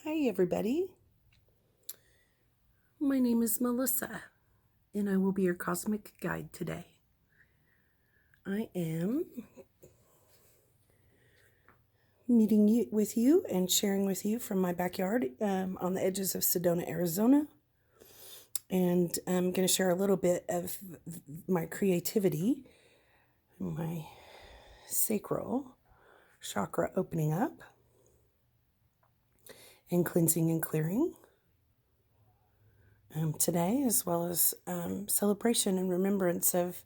Hi, everybody. My name is Melissa, and I will be your cosmic guide today. I am meeting with you and sharing with you from my backyard on the edges of Sedona, Arizona. And I'm going to share a little bit of my creativity, my sacral chakra opening up and cleansing and clearing today, as well as celebration and remembrance of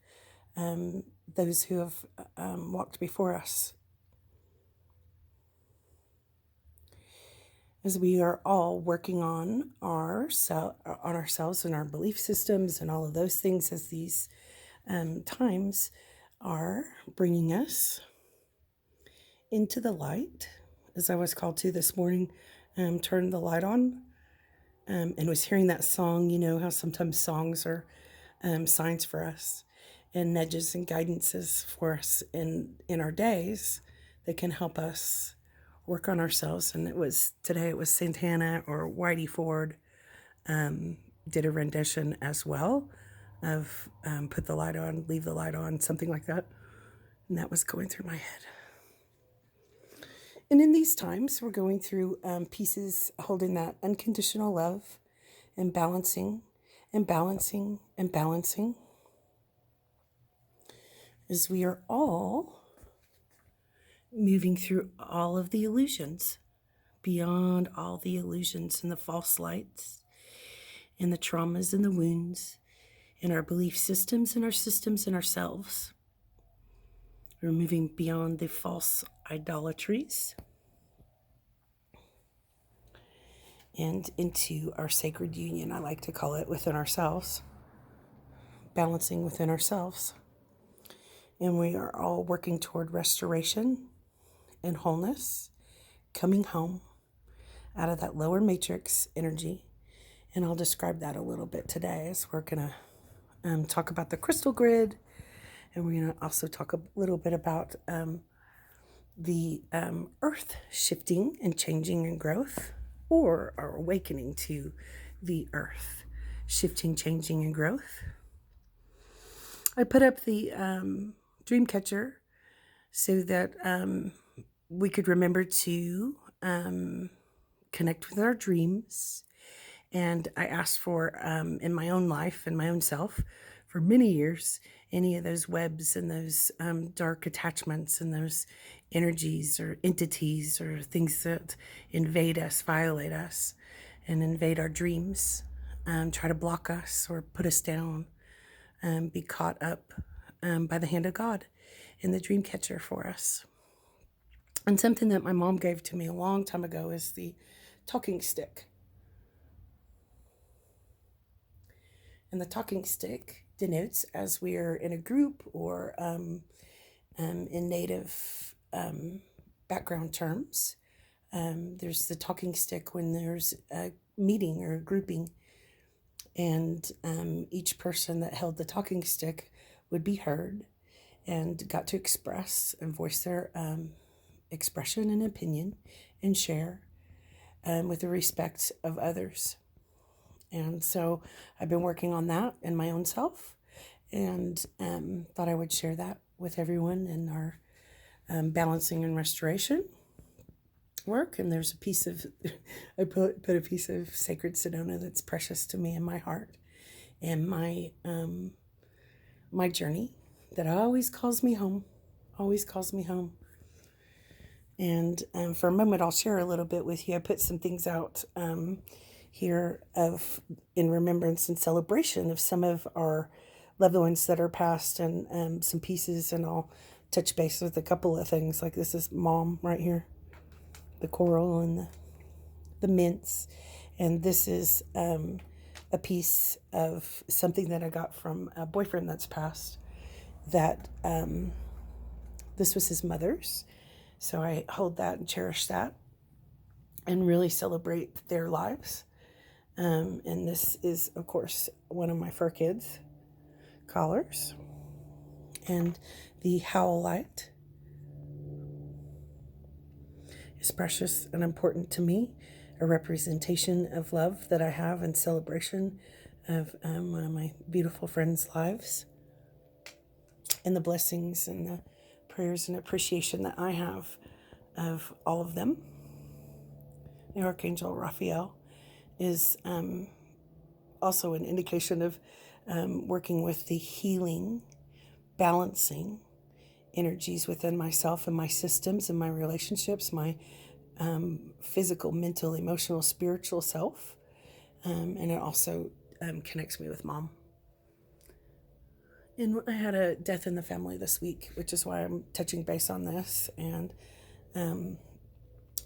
those who have walked before us. As we are all working on ourselves and our belief systems and all of those things, as these times are bringing us into the light, as I was called to this morning, turned the light on and was hearing that song. You know how sometimes songs are signs for us and nudges and guidances for us in our days that can help us work on ourselves. And today it was Santana or Whitey Ford did a rendition as well of Put the Light On, Leave the Light On, something like that. And that was going through my head. And in these times, we're going through pieces holding that unconditional love and balancing and balancing and balancing, as we are all moving through all of the illusions, beyond all the illusions and the false lights and the traumas and the wounds in our belief systems and our systems and ourselves. We're moving beyond the false idolatries and into our sacred union, I like to call it, within ourselves, balancing within ourselves. And we are all working toward restoration and wholeness, coming home out of that lower matrix energy. And I'll describe that a little bit today, as we're going to talk about the crystal grid. And we're going to also talk a little bit about the earth shifting and changing and growth, or our awakening to the earth shifting, changing, and growth. I put up the dream catcher so that we could remember to connect with our dreams. And I asked for, in my own life and my own self, for many years, any of those webs and those dark attachments and those energies or entities or things that invade us, violate us, and invade our dreams, try to block us or put us down, be caught up by the hand of God in the dream catcher for us. And something that my mom gave to me a long time ago is the talking stick. And the talking stick denotes, as we are in a group or in native background terms, there's the talking stick when there's a meeting or a grouping, and each person that held the talking stick would be heard and got to express and voice their expression and opinion and share with the respect of others. And so I've been working on that in my own self, and thought I would share that with everyone in our balancing and restoration work. And there's a piece of, I put a piece of sacred Sedona that's precious to me in my heart and my journey that always calls me home, always calls me home. And for a moment, I'll share a little bit with you. I put some things out here in remembrance and celebration of some of our loved ones that are passed, and some pieces, and I'll touch base with a couple of things. Like this is Mom right here, the coral and the mints, and this is a piece of something that I got from a boyfriend that's passed, that this was his mother's, so I hold that and cherish that and really celebrate their lives. And this is, of course, one of my fur kids' collars. And the howlite is precious and important to me. a representation of love that I have in celebration of one of my beautiful friends' lives, and the blessings and the prayers and appreciation that I have of all of them. The Archangel Raphael is also an indication of working with the healing, balancing energies within myself and my systems and my relationships, my physical, mental, emotional, spiritual self. And it also connects me with Mom. And I had a death in the family this week, which is why I'm touching base on this. And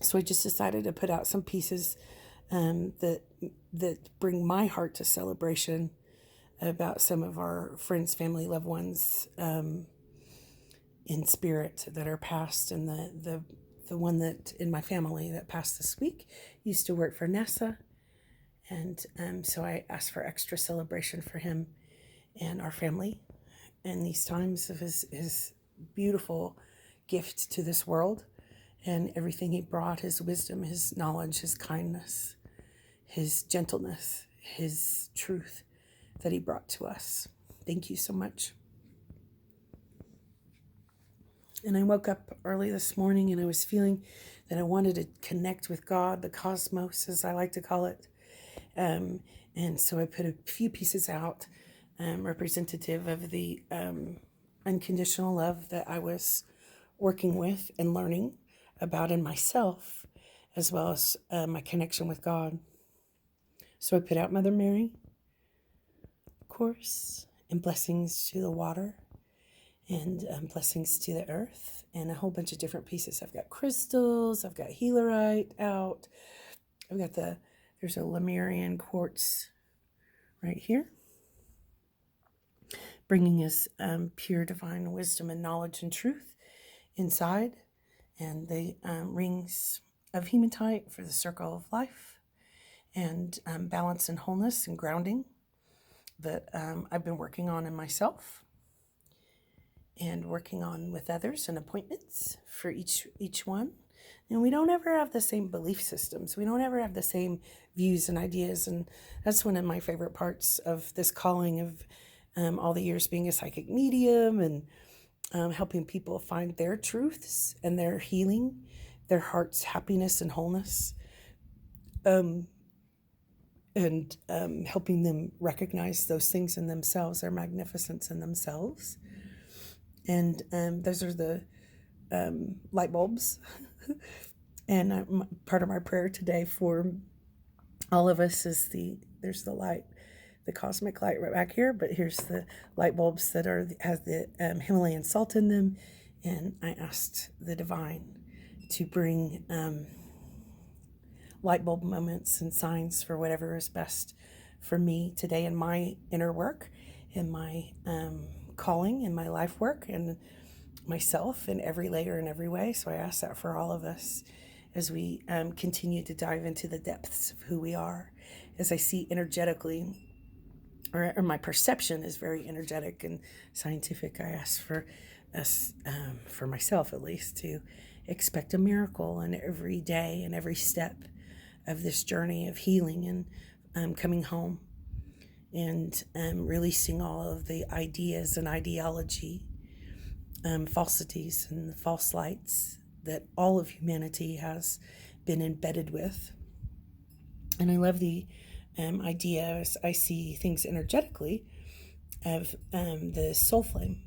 so I just decided to put out some pieces that bring my heart to celebration about some of our friends, family, loved ones in spirit that are passed. And the one that in my family that passed this week used to work for NASA. And so I asked for extra celebration for him and our family in these times of his beautiful gift to this world and everything he brought, his wisdom, his knowledge, his kindness, his gentleness, his truth that he brought to us. Thank you so much. And I woke up early this morning and I was feeling that I wanted to connect with God, the cosmos, as I like to call it. And so I put a few pieces out representative of the unconditional love that I was working with and learning about in myself, as well as my connection with God. So I put out Mother Mary, of course, and blessings to the water, and blessings to the earth, and a whole bunch of different pieces. I've got crystals, I've got healerite out, I've got there's a Lemurian quartz right here, bringing us pure divine wisdom and knowledge and truth inside, and the rings of hematite for the circle of life, and balance and wholeness and grounding that I've been working on in myself and working on with others, and appointments for each one. And we don't ever have the same belief systems. We don't ever have the same views and ideas. And that's one of my favorite parts of this calling of all the years being a psychic medium and helping people find their truths and their healing, their heart's happiness and wholeness, and helping them recognize those things in themselves, their magnificence in themselves. And those are the light bulbs. And part of my prayer today for all of us is there's the light, the cosmic light right back here, but here's the light bulbs that has the Himalayan salt in them. And I asked the divine to bring light bulb moments and signs for whatever is best for me today in my inner work, in my calling, in my life work, and myself in every layer in every way. So I ask that for all of us as we continue to dive into the depths of who we are. As I see energetically, or my perception is very energetic and scientific, I ask for us, for myself at least, to expect a miracle in every day and every step of this journey of healing and coming home, and releasing all of the ideas and ideology, falsities and the false lights that all of humanity has been embedded with. And I love the idea, as I see things energetically, of the soul flame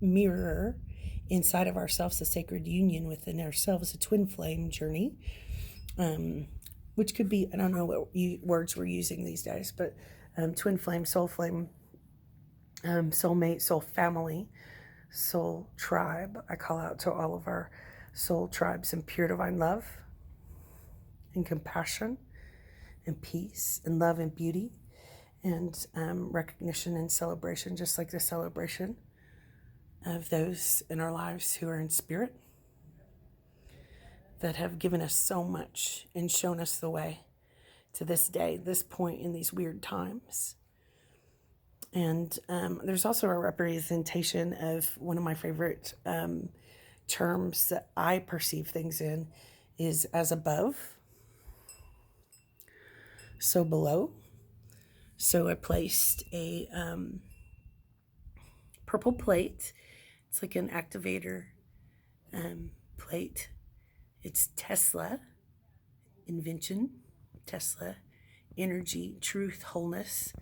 mirror inside of ourselves, a sacred union within ourselves, a twin flame journey, which could be, I don't know what words we're using these days, but twin flame, soulmate, soul family, soul tribe. I call out to all of our soul tribes in pure divine love and compassion and peace and love and beauty and recognition and celebration, just like the celebration of those in our lives who are in spirit, that have given us so much and shown us the way to this day, this point in these weird times. And there's also a representation of one of my favorite terms that I perceive things in is as above, So below, so I placed a purple plate. It's like an activator plate. It's Tesla, invention, Tesla, energy, truth, wholeness,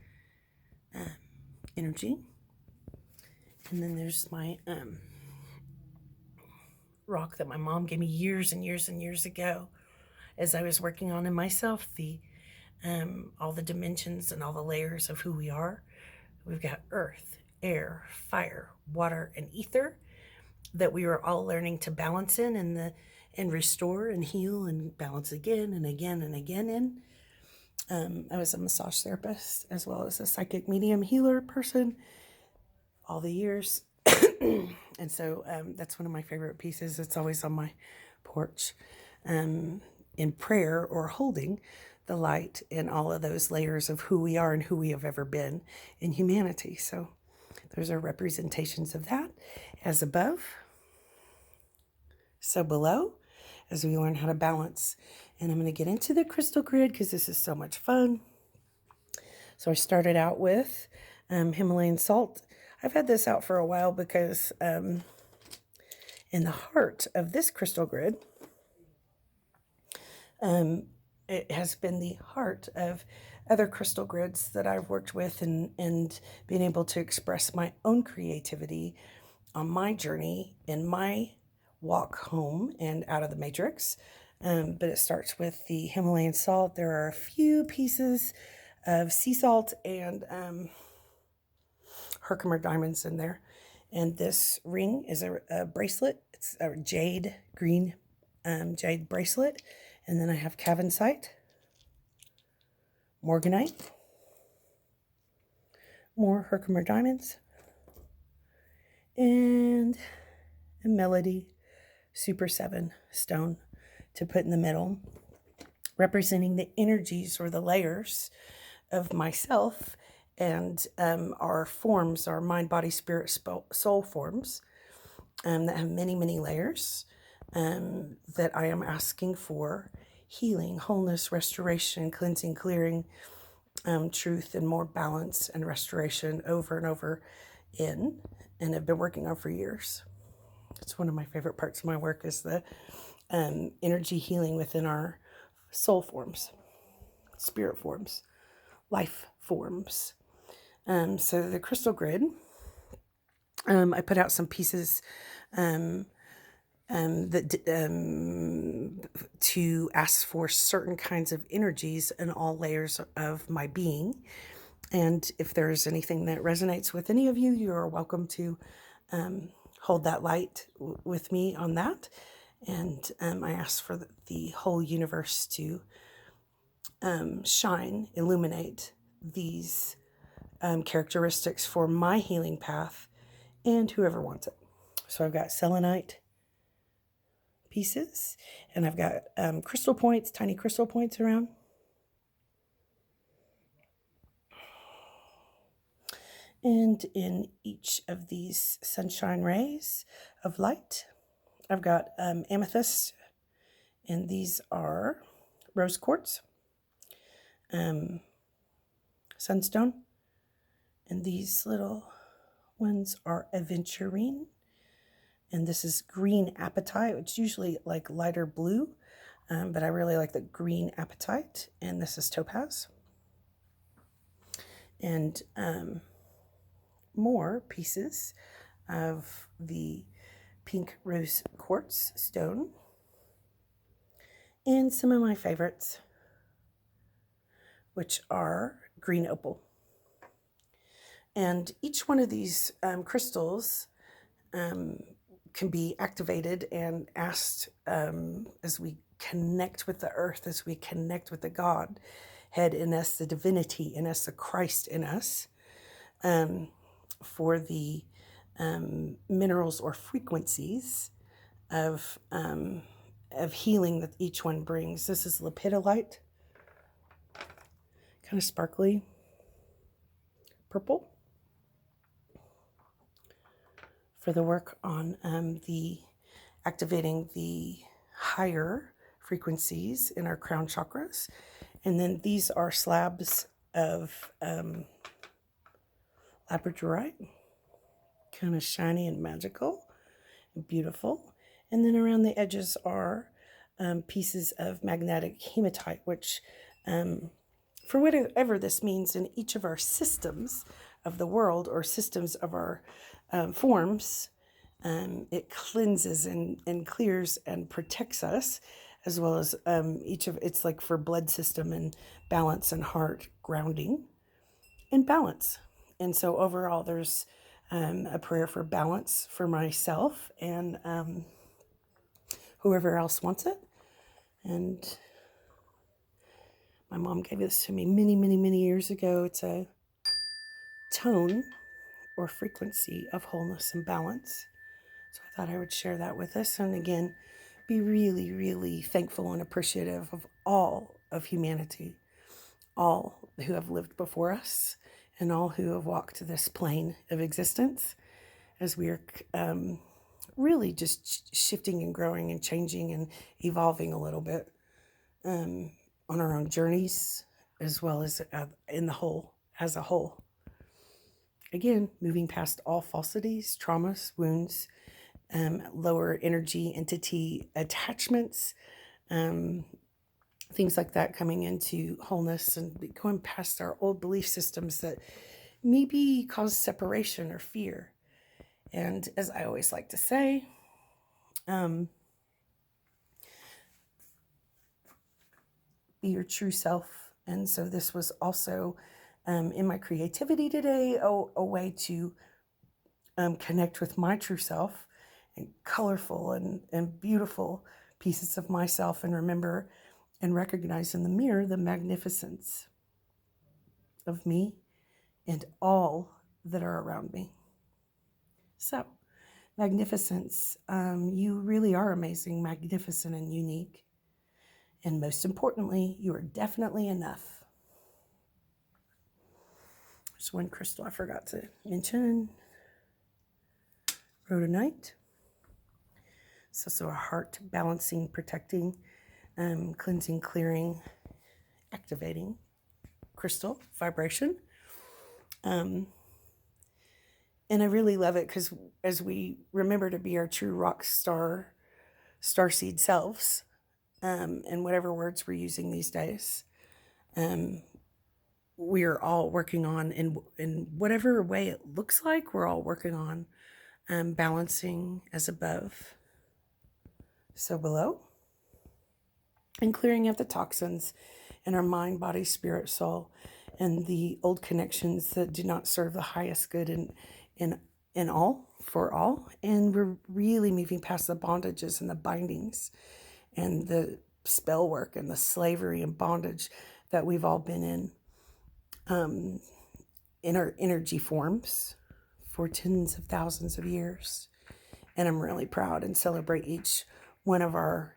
energy. And then there's my rock that my mom gave me years and years and years ago as I was working on in myself, the all the dimensions and all the layers of who we are. We've got earth, air, fire, water, and ether that we are all learning to balance in and restore and heal and balance again and again and again in. I was a massage therapist as well as a psychic medium healer person all the years. And so that's one of my favorite pieces. It's always on my porch in prayer or holding the light in all of those layers of who we are and who we have ever been in humanity. So those are representations of that, as above, so below, as we learn how to balance. And I'm going to get into the crystal grid because this is so much fun. So I started out with Himalayan salt. I've had this out for a while because in the heart of this crystal grid, it has been the heart of other crystal grids that I've worked with and being able to express my own creativity on my journey in my walk home and out of the matrix. But it starts with the Himalayan salt. There are a few pieces of sea salt and Herkimer diamonds in there. And this ring is a bracelet. It's a jade, green jade bracelet. And then I have Cavansite, Morganite, more Herkimer diamonds, and a Melody Super 7 stone to put in the middle, representing the energies or the layers of myself and our forms, our mind, body, spirit, soul forms that have many, many layers that I am asking for healing, wholeness, restoration, cleansing, clearing, truth, and more balance and restoration over and over in, and have been working on for years. It's one of my favorite parts of my work is the energy healing within our soul forms, spirit forms, life forms. So the crystal grid, I put out some pieces to ask for certain kinds of energies in all layers of my being. And if there's anything that resonates with any of you, you are welcome to hold that light with me on that. And I ask for the whole universe to shine, illuminate these characteristics for my healing path and whoever wants it. So I've got selenite pieces and I've got crystal points, tiny crystal points around. And in each of these sunshine rays of light, I've got amethyst, and these are rose quartz, sunstone, and these little ones are aventurine, and this is green apatite. It's usually like lighter blue, but I really like the green apatite, and this is topaz. And more pieces of the pink rose quartz stone, and some of my favorites, which are green opal. And each one of these crystals can be activated and asked as we connect with the earth, as we connect with the God head in us, the divinity in us, the Christ in us, for the minerals or frequencies of healing that each one brings. This is lepidolite, kind of sparkly purple, for the work on the activating the higher frequencies in our crown chakras And then these are slabs of labradorite, kind of shiny and magical and beautiful. And then around the edges are pieces of magnetic hematite, which, for whatever this means in each of our systems of the world or systems of our forms, it cleanses and clears and protects us, as well as each of it's like for blood system and balance and heart grounding and balance. And so overall, there's a prayer for balance for myself and whoever else wants it. And my mom gave this to me many, many, many years ago. It's a tone or frequency of wholeness and balance. So I thought I would share that with us. And again, be really, really thankful and appreciative of all of humanity, all who have lived before us, and all who have walked this plane of existence as we are really just shifting and growing and changing and evolving a little bit on our own journeys, as well as in the whole, as a whole. Again, moving past all falsities, traumas, wounds, lower energy entity attachments, things like that, coming into wholeness and going past our old belief systems that maybe cause separation or fear. And as I always like to say, be your true self. And so this was also in my creativity today, a way to connect with my true self and colorful and beautiful pieces of myself, and remember and recognize in the mirror the magnificence of me and all that are around me. So, magnificence, you really are amazing, magnificent, and unique. And most importantly, you are definitely enough. There's one crystal I forgot to mention. Rhodonite. It's also a heart balancing, protecting, cleansing, clearing, activating crystal vibration. And I really love it because as we remember to be our true rock star, starseed selves, and whatever words we're using these days, we are all working on, in whatever way it looks like, we're all working on balancing as above, so below, and clearing out the toxins in our mind, body, spirit, soul, and the old connections that do not serve the highest good in all, for all. And we're really moving past the bondages and the bindings and the spell work and the slavery and bondage that we've all been in our energy forms for tens of thousands of years. And I'm really proud and celebrate each one of our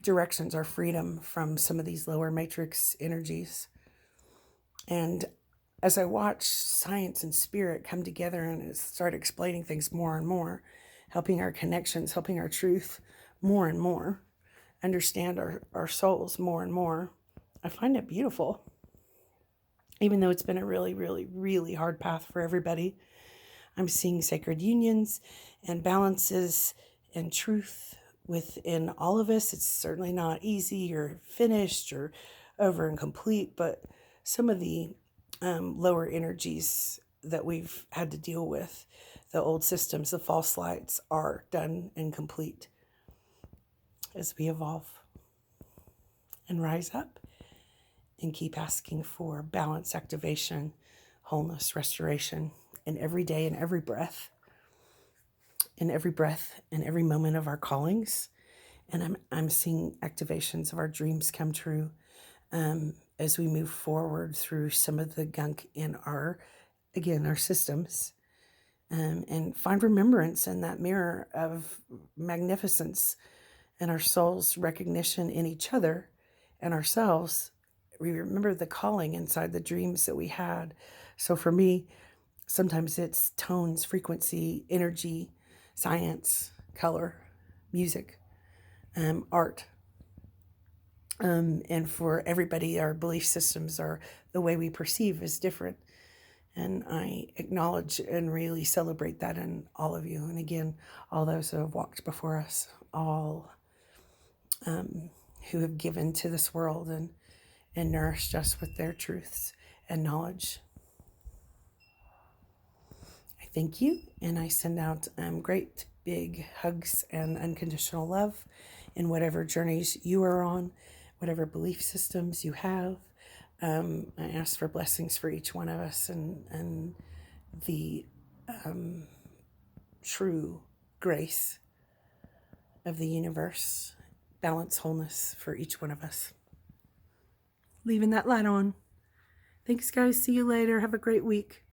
directions, our freedom from some of these lower matrix energies. And as I watch science and spirit come together and start explaining things more and more, helping our connections, helping our truth more and more, understand our souls more and more, I find it beautiful. Even though it's been a really, really, really hard path for everybody, I'm seeing sacred unions and balances and truth within all of us. It's certainly not easy or finished or over and complete, but some of the lower energies that we've had to deal with, the old systems, the false lights, are done and complete as we evolve and rise up and keep asking for balance, activation, wholeness, restoration in every day, in every breath, in every breath, in every moment of our callings. And I'm seeing activations of our dreams come true as we move forward through some of the gunk in our systems, and find remembrance in that mirror of magnificence and our soul's recognition in each other and ourselves. We remember the calling inside the dreams that we had. So for me, sometimes it's tones, frequency, energy, science, color, music, art, And for everybody, our belief systems are the way we perceive is different. And I acknowledge and really celebrate that in all of you. And again, all those who have walked before us, all who have given to this world and nourished us with their truths and knowledge. I thank you, and I send out great big hugs and unconditional love in whatever journeys you are on, whatever belief systems you have. I ask for blessings for each one of us and the true grace of the universe, balance, wholeness for each one of us. Leaving that light on. Thanks, guys. See you later. Have a great week.